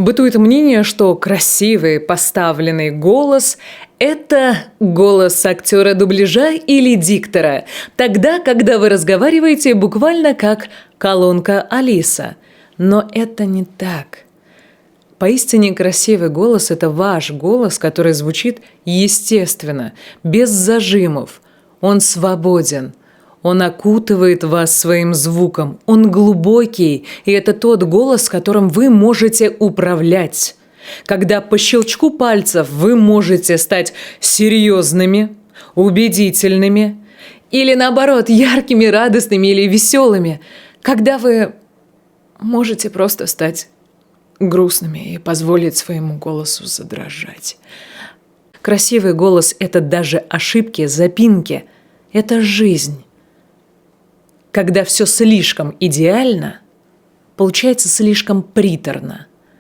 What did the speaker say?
Бытует мнение, что красивый поставленный голос – это голос актера дубляжа или диктора, тогда, когда вы разговариваете буквально как колонка Алиса. Но это не так. Поистине красивый голос – это ваш голос, который звучит естественно, без зажимов. Он свободен. Он окутывает вас своим звуком. Он глубокий, и это тот голос, которым вы можете управлять. Когда по щелчку пальцев вы можете стать серьезными, убедительными или, наоборот, яркими, радостными или веселыми. Когда вы можете просто стать грустными и позволить своему голосу задрожать. Красивый голос – это даже ошибки, запинки. Это жизнь. Когда все слишком идеально, получается слишком приторно.